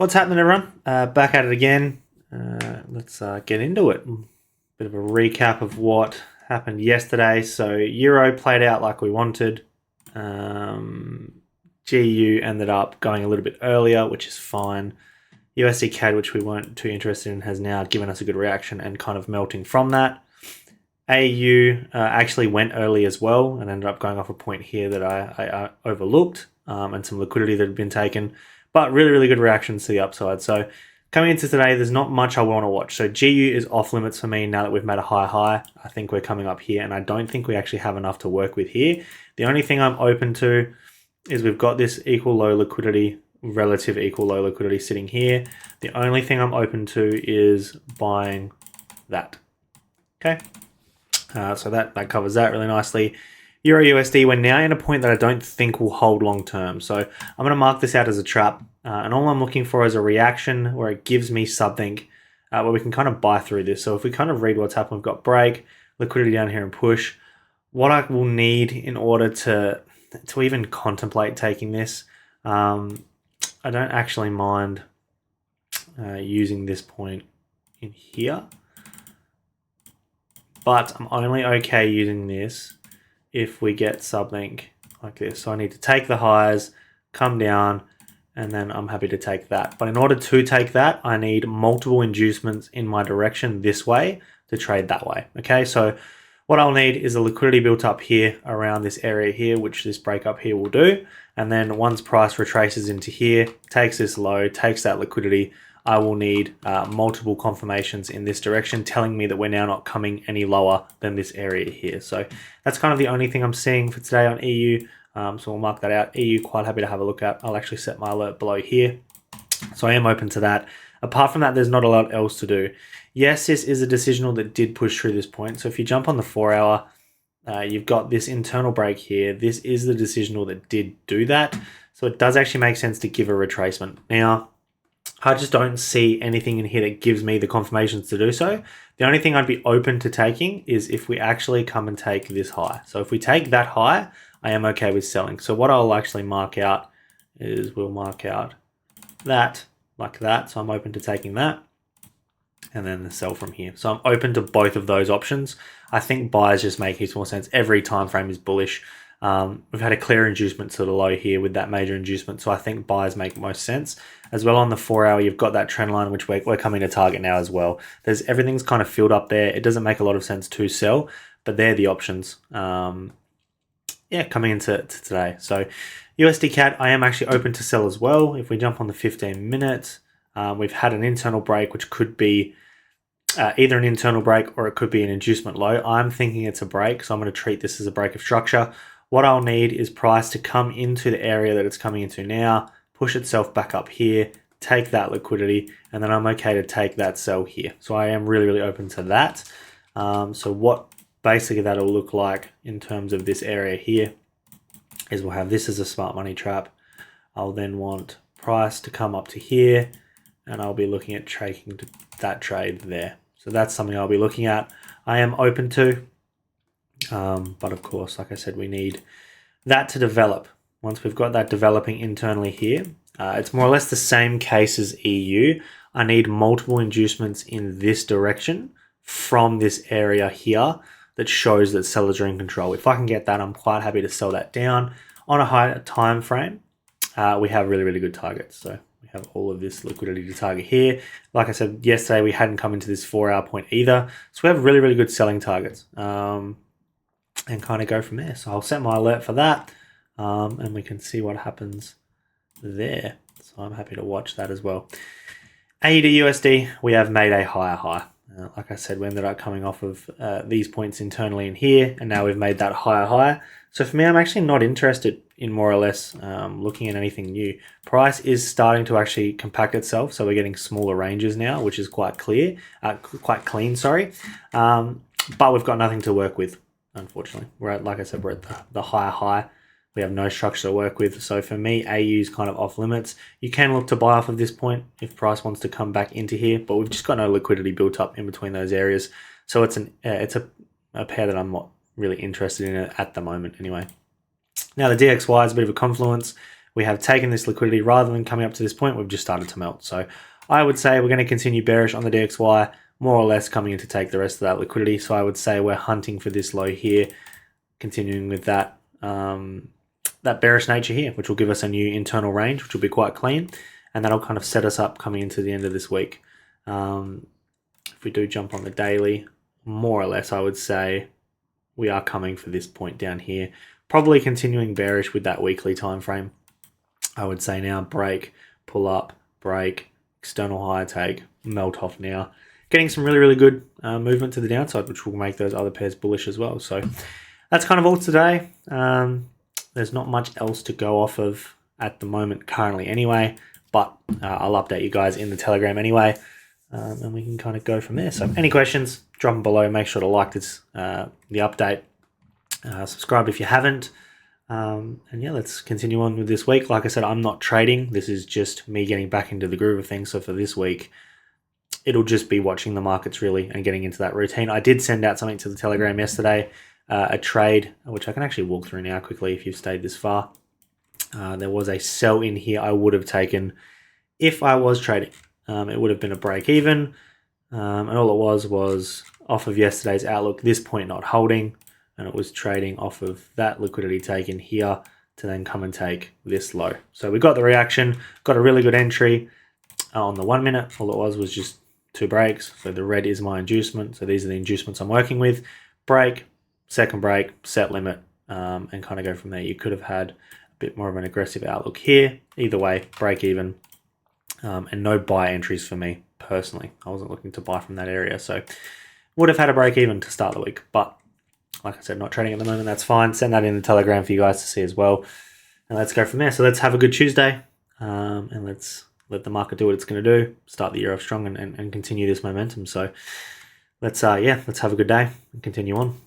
What's happening, everyone? Back at it again. Let's get into it. Bit of a recap of what happened yesterday. So Euro played out like we wanted. GU ended up going a little bit earlier, which is fine. USDCAD, which we weren't too interested in, has now given us a good reaction and kind of melting from that. AU actually went early as well and ended up going off a point here that I overlooked, and some liquidity that had been taken. But really good reactions to the upside. So coming into today, there's not much I want to watch. So GU is off limits for me now that we've made a high. I think we're coming up here, and I don't think we actually have enough to work with here. The only thing I'm open to is we've got this equal low liquidity, relative equal low liquidity sitting here. The only thing I'm open to is buying that. Okay, so that covers that really nicely. Euro USD, we're now in a point that I don't think will hold long term. So I'm going to mark this out as a trap. And all I'm looking for is a reaction where it gives me something where we can kind of buy through this. So if we kind of read what's happened, we've got break, liquidity down here and push. What I will need in order to even contemplate taking this, I don't actually mind using this point in here. But I'm only okay using this if we get something like this. So I need to take the highs, come down, and then I'm happy to take that. But in order to take that, I need multiple inducements in my direction this way to trade that way. Okay, so what I'll need is a liquidity built up here around this area here, which this break up here will do. And then once price retraces into here, takes this low, takes that liquidity, I will need multiple confirmations in this direction telling me that we're now not coming any lower than this area here. So that's kind of the only thing I'm seeing for today on EU. So we'll mark that out. EU, quite happy to have a look at. I'll actually set my alert below here. So I am open to that. Apart from that, there's not a lot else to do. Yes, this is a decisional that did push through this point. So if you jump on the 4 hour, you've got this internal break here. This is the decisional that did do that. So it does actually make sense to give a retracement. Now, I just don't see anything in here that gives me the confirmations to do so. The only thing I'd be open to taking is if we actually come and take this high. So if we take that high, I am okay with selling. So what I'll actually mark out is we'll mark out that like that. So I'm open to taking that and then the sell from here. So I'm open to both of those options. I think buyers just make more sense. Every time frame is bullish. We've had a clear inducement to the low here with that major inducement, so I think buyers make most sense. As well on the 4 hour, you've got that trend line, which we're coming to target now as well. Everything's kind of filled up there. It doesn't make a lot of sense to sell, but they're the options. Yeah, coming into today. So USDCAD, I am actually open to sell as well. If we jump on the 15 minutes, we've had an internal break, which could be either an internal break or it could be an inducement low. I'm thinking it's a break, so I'm going to treat this as a break of structure. What I'll need is price to come into the area that it's coming into now, push itself back up here, take that liquidity, and then I'm okay to take that sell here. So I am really open to that. So what basically that'll look like in terms of this area here is we'll have this as a smart money trap. I'll then want price to come up to here, and I'll be looking at taking that trade there. So that's something I'll be looking at. I am open to. But of course, like I said, we need that to develop. Once we've got that developing internally here, it's more or less the same case as EU. I need multiple inducements in this direction from this area here that shows that sellers are in control. If I can get that, I'm quite happy to sell that down. On a higher time frame, we have really good targets. So we have all of this liquidity to target here. Like I said, yesterday we hadn't come into this 4 hour point either. So we have really good selling targets. And kind of go from there. So I'll set my alert for that, and we can see what happens there. So I'm happy to watch that as well. AUDUSD, we have made a higher high. Like I said, we ended up coming off of these points internally in here, and now we've made that higher high. So for me, I'm actually not interested in more or less looking at anything new. Price is starting to actually compact itself, so we're getting smaller ranges now, which is quite clean, sorry. But we've got nothing to work with. Unfortunately, we're at, like I said, we're at the higher high. We have no structure to work with. So for me, AU is kind of off limits. You can look to buy off of this point if price wants to come back into here, but we've just got no liquidity built up in between those areas. So it's a pair that I'm not really interested in at the moment anyway. Now the DXY is a bit of a confluence. we have taken this liquidity rather than coming up to this point, we've just started to melt. So I would say we're going to continue bearish on the DXY, more or less coming in to take the rest of that liquidity. So I would say we're hunting for this low here, continuing with that that bearish nature here, which will give us a new internal range, which will be quite clean, and that'll kind of set us up coming into the end of this week. If we do jump on the daily, more or less I would say we are coming for this point down here, probably continuing bearish with that weekly time frame. I would say now break, pull up, break, external high take, melt off now, getting some really good movement to the downside, which will make those other pairs bullish as well. So that's kind of all today. There's not much else to go off of at the moment currently anyway, but I'll update you guys in the Telegram anyway, and we can kind of go from there. So any questions, drop them below. Make sure to like this, the update, subscribe if you haven't, and yeah, let's continue on with this week. Like I said, I'm not trading. This is just me getting back into the groove of things. So for this week, it'll just be watching the markets really and getting into that routine. I did send out something to the Telegram yesterday, a trade, which I can actually walk through now quickly if you've stayed this far. There was a sell in here I would have taken if I was trading. It would have been a break even, and all it was off of yesterday's outlook, this point not holding, and it was trading off of that liquidity taken here to then come and take this low. So we got the reaction, got a really good entry on the 1 minute. All it was just 2 breaks. So the red is my inducement. So these are the inducements I'm working with. Break, second break, set limit, and kind of go from there. You could have had a bit more of an aggressive outlook here. Either way, break even, and no buy entries for me personally. I wasn't looking to buy from that area, so would have had a break even to start the week. But like I said, not trading at the moment. That's fine. Send that in the Telegram for you guys to see as well, and let's go from there. So let's have a good Tuesday, and let's let the market do what it's going to do. Start the year off strong and continue this momentum. So let's have a good day and continue on.